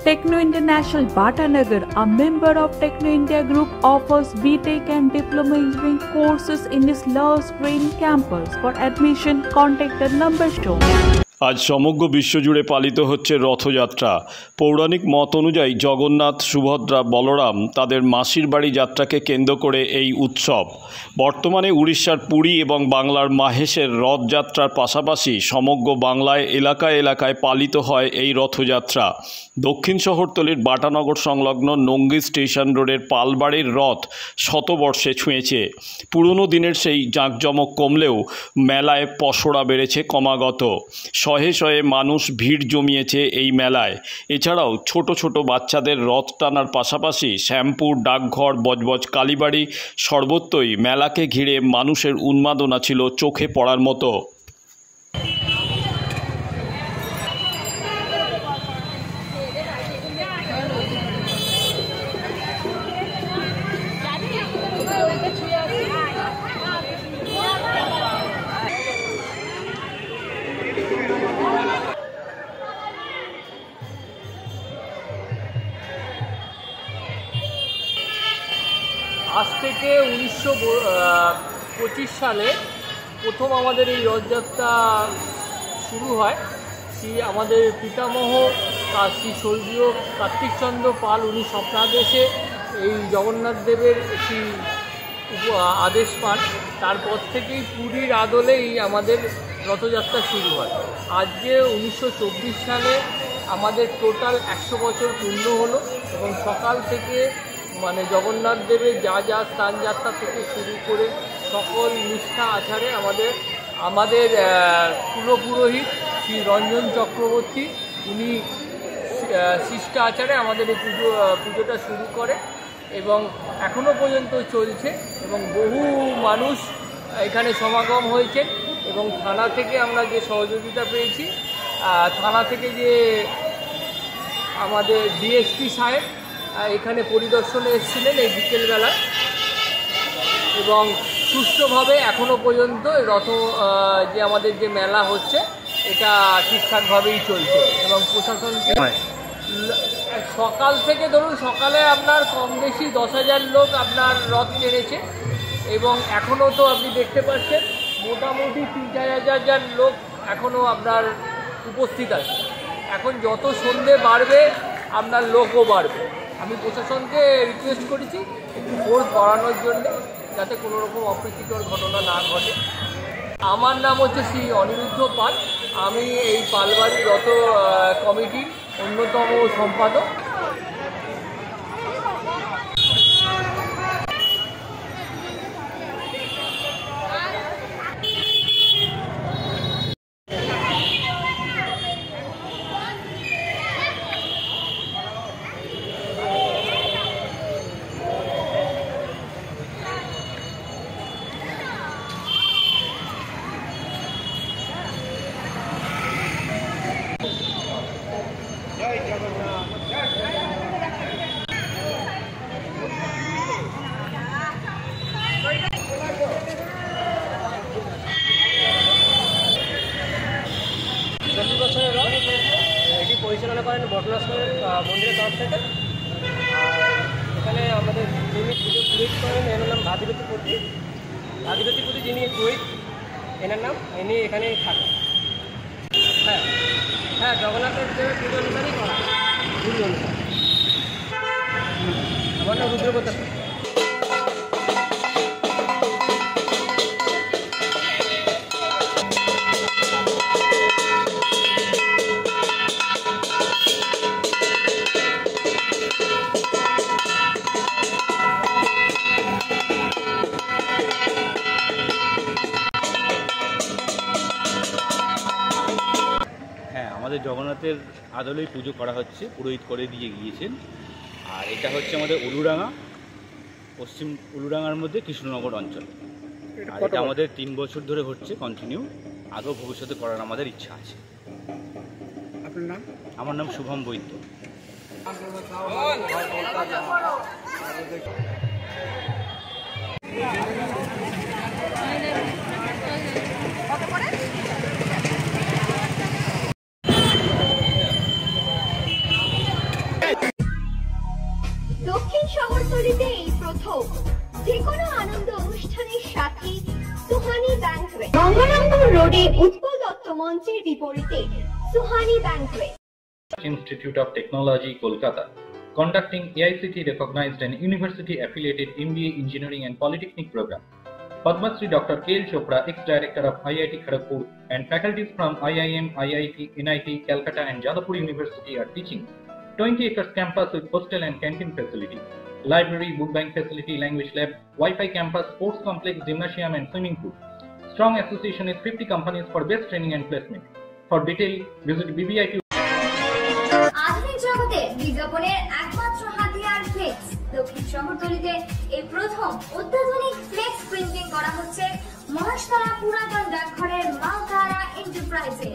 Techno International Bhatanagar, a member of Techno India Group, offers BTech and Diploma Engineering courses in its Lush Green campus. For admission, contact the number shown. আজ সমগ্র বিশ্বজুড়ে পালিত হচ্ছে রথযাত্রা। পৌরাণিক মত অনুযায়ী জগন্নাথ, সুভদ্রা, বলরাম তাদের মাসির বাড়ি যাত্রাকে কেন্দ্র করে এই উৎসব। বর্তমানে উড়িষ্যার পুরী এবং বাংলার মাহেশের রথযাত্রার পাশাপাশি সমগ্র বাংলায় এলাকায় এলাকায় পালিত হয় এই রথযাত্রা। দক্ষিণ শহরতলির বাটানগর সংলগ্ন নঙ্গি স্টেশন রোডের পালবাড়ির রথ শতবর্ষে ছুঁয়েছে। পুরনো দিনের সেই জাঁকজমক কমলেও মেলায় পসরা বেড়েছে ক্রমাগত। শহে শহে মানুষ ভিড় জমিয়েছে এই মেলায়। এছাড়াও ছোট ছোট বাচ্চাদের রথ টানার পাশাপাশি শ্যামপুর, ডাকঘর, বজবজ, কালীবাড়ি সর্বত্রই মেলাকে ঘিরে মানুষের উন্মাদনা ছিল চোখে পড়ার মতো। আজ থেকে 1925 সালে প্রথম আমাদের এই রথযাত্রা শুরু হয়। আমাদের পিতামহ শ্রী স্বর্গীয় কার্তিকচন্দ্র পাল উনি স্বপ্নাদেশে এই জগন্নাথ দেবের একটি আদেশ পান। তারপর থেকেই পুরীর আদলে এই আমাদের রথযাত্রা শুরু হয়। আজকে 1924 সালে আমাদের টোটাল 100 বছর পূর্ণ হলো এবং সকাল থেকে জগন্নাথ দেবের যা স্থানযাত্রা থেকে শুরু করে সকল নিষ্ঠা আচারে আমাদের কুলপুরোহিত শ্রী রঞ্জন চক্রবর্তী উনি শিষ্টা আচারে আমাদের এই পুজোটা শুরু করে এবং এখনও পর্যন্ত চলছে এবং বহু মানুষ এখানে সমাগম হয়েছে এবং থানা থেকে আমরা যে সহযোগিতা পেয়েছি, থানা থেকে যে আমাদের ডিএসপি সাহেব এখানে পরিদর্শনে এসেছিলেন এই বিকেলবেলায় এবং সুষ্ঠুভাবে এখনও পর্যন্ত যে আমাদের যে মেলা হচ্ছে এটা ঠিকঠাকভাবেই চলছে এবং প্রশাসনকে সকাল থেকে ধরুন সকালে আপনার কম বেশি 10,000 লোক আপনার রথ টেনেছে এবং এখনও তো আপনি দেখতে পাচ্ছেন মোটামুটি 3-4 লোক এখনও আপনার উপস্থিত আছে। এখন যত সন্ধে বাড়বে আপনার লোকও বাড়বে। আমি প্রশাসনকে রিকোয়েস্ট করেছি একটু ফোর্স বাড়ানোর জন্য যাতে কোনো রকম অপ্রীতিকর ঘটনা না ঘটে। আমার নাম হচ্ছে শ্রী অনিরুদ্ধ পাল, আমি এই পালবাড়ি রথ কমিটির অন্যতম সম্পাদক। এটি পরিচালনা করেন বটনাশ্বরের মন্দিরের তরফ থেকে। আর এখানে আমাদের যিনি পুজো পুরোহিত করেন এনার নাম ভাগীরথীপতি যিনি পুরোহিত এনার নাম, ইনি এখানেই থাকেন। হ্যাঁ জগন্নাথের দেবের পুজো অনুসারেই করা পুজো অনুসারে। আমার নাম রুদ্রপ্রতাপ। আমাদের জগন্নাথের আদলেই পুজো করা হচ্ছে, পুরোহিত করে দিয়ে গিয়েছেন। আর এটা হচ্ছে আমাদের উলুডাঙ্গা, পশ্চিম উলুডাঙ্গার মধ্যে কৃষ্ণনগর অঞ্চল। আর এটা আমাদের 3 বছর ধরে হচ্ছে কন্টিনিউ, আগেও ভবিষ্যতে করার আমাদের ইচ্ছা আছে। আপনার নাম? আমার নাম শুভম বৈদ্য। গঙ্গারামপুর রোডে উৎপল দত্ত মঞ্চের বিপরীতে Suhani banquet Institute of Technology, Kolkata, conducting AICT recognized and university affiliated MBA Engineering and Polytechnic program. Padma Shri Dr. K.L. Chopra, ex-director of IIT Kharagpur, and faculties from IIM, IIT, NIT, Calcutta and Jadavpur University are teaching. 20 acres campus with hostel and canteen facility, library, book bank facility, language lab, Wi-Fi campus, sports complex, gymnasium and swimming pool. Strong association with 50 companies for best training and placement. For detail, visit BBIT. আধুনিক জগতে বিজ্ঞাপনের একমাত্র হাতিয়ার flakes. দক্ষিণ শহরতলিতে এই প্রথম অত্যাধুনিক flakes printing করা হচ্ছে মহাশতলা পুরাতন ডাকঘরের মাতারা এন্টারপ্রাইজে।